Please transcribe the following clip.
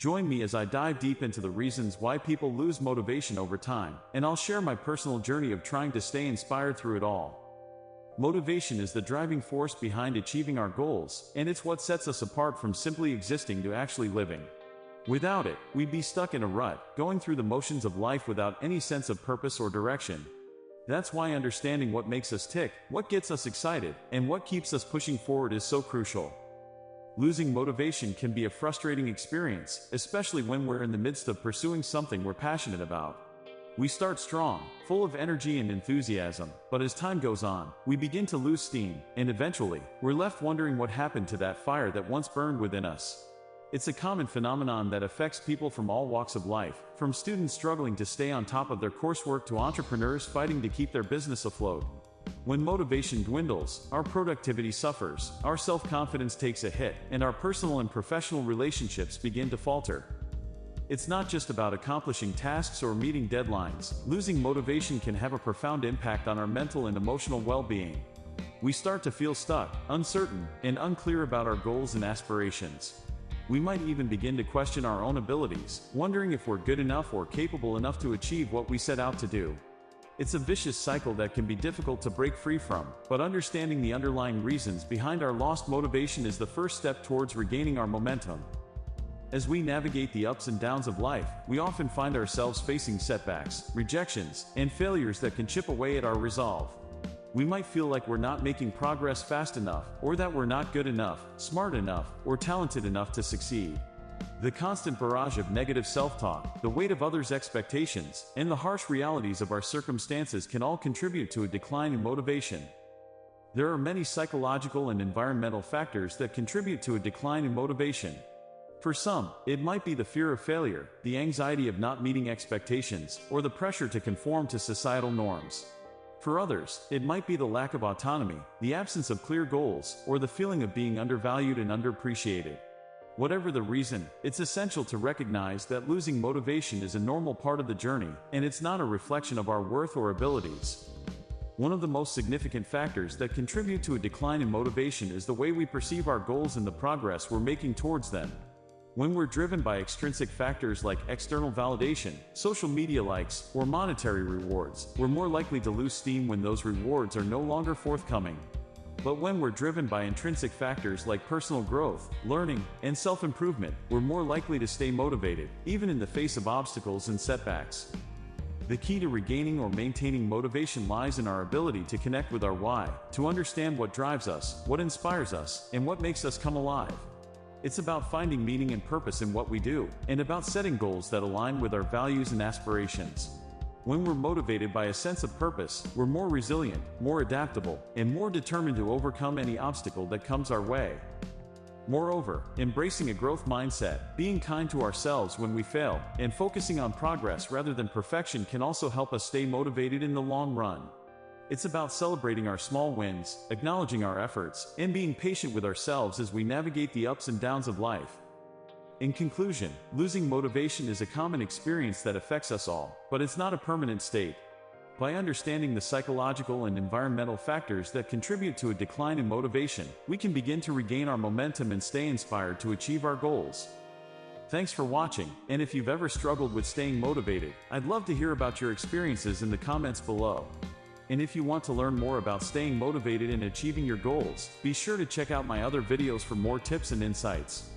Join me as I dive deep into the reasons why people lose motivation over time, and I'll share my personal journey of trying to stay inspired through it all. Motivation is the driving force behind achieving our goals, and it's what sets us apart from simply existing to actually living. Without it, we'd be stuck in a rut, going through the motions of life without any sense of purpose or direction. That's why understanding what makes us tick, what gets us excited, and what keeps us pushing forward is so crucial. Losing motivation can be a frustrating experience, especially when we're in the midst of pursuing something we're passionate about. We start strong, full of energy and enthusiasm, but as time goes on, we begin to lose steam, and eventually, we're left wondering what happened to that fire that once burned within us. It's a common phenomenon that affects people from all walks of life, from students struggling to stay on top of their coursework to entrepreneurs fighting to keep their business afloat. When motivation dwindles, our productivity suffers, our self-confidence takes a hit, and our personal and professional relationships begin to falter. It's not just about accomplishing tasks or meeting deadlines. Losing motivation can have a profound impact on our mental and emotional well-being. We start to feel stuck, uncertain, and unclear about our goals and aspirations. We might even begin to question our own abilities, wondering if we're good enough or capable enough to achieve what we set out to do. It's a vicious cycle that can be difficult to break free from, but understanding the underlying reasons behind our lost motivation is the first step towards regaining our momentum. As we navigate the ups and downs of life, we often find ourselves facing setbacks, rejections, and failures that can chip away at our resolve. We might feel like we're not making progress fast enough, or that we're not good enough, smart enough, or talented enough to succeed. The constant barrage of negative self-talk, the weight of others' expectations, and the harsh realities of our circumstances can all contribute to a decline in motivation. There are many psychological and environmental factors that contribute to a decline in motivation. For some, it might be the fear of failure, the anxiety of not meeting expectations, or the pressure to conform to societal norms. For others, it might be the lack of autonomy, the absence of clear goals, or the feeling of being undervalued and underappreciated. Whatever the reason, it's essential to recognize that losing motivation is a normal part of the journey, and it's not a reflection of our worth or abilities. One of the most significant factors that contribute to a decline in motivation is the way we perceive our goals and the progress we're making towards them. When we're driven by extrinsic factors like external validation, social media likes, or monetary rewards, we're more likely to lose steam when those rewards are no longer forthcoming. But when we're driven by intrinsic factors like personal growth, learning, and self-improvement, we're more likely to stay motivated, even in the face of obstacles and setbacks. The key to regaining or maintaining motivation lies in our ability to connect with our why, to understand what drives us, what inspires us, and what makes us come alive. It's about finding meaning and purpose in what we do, and about setting goals that align with our values and aspirations. When we're motivated by a sense of purpose, we're more resilient, more adaptable, and more determined to overcome any obstacle that comes our way. Moreover, embracing a growth mindset, being kind to ourselves when we fail, and focusing on progress rather than perfection can also help us stay motivated in the long run. It's about celebrating our small wins, acknowledging our efforts, and being patient with ourselves as we navigate the ups and downs of life. In conclusion, losing motivation is a common experience that affects us all, but it's not a permanent state. By understanding the psychological and environmental factors that contribute to a decline in motivation, we can begin to regain our momentum and stay inspired to achieve our goals. Thanks for watching, and if you've ever struggled with staying motivated, I'd love to hear about your experiences in the comments below. And if you want to learn more about staying motivated and achieving your goals, be sure to check out my other videos for more tips and insights.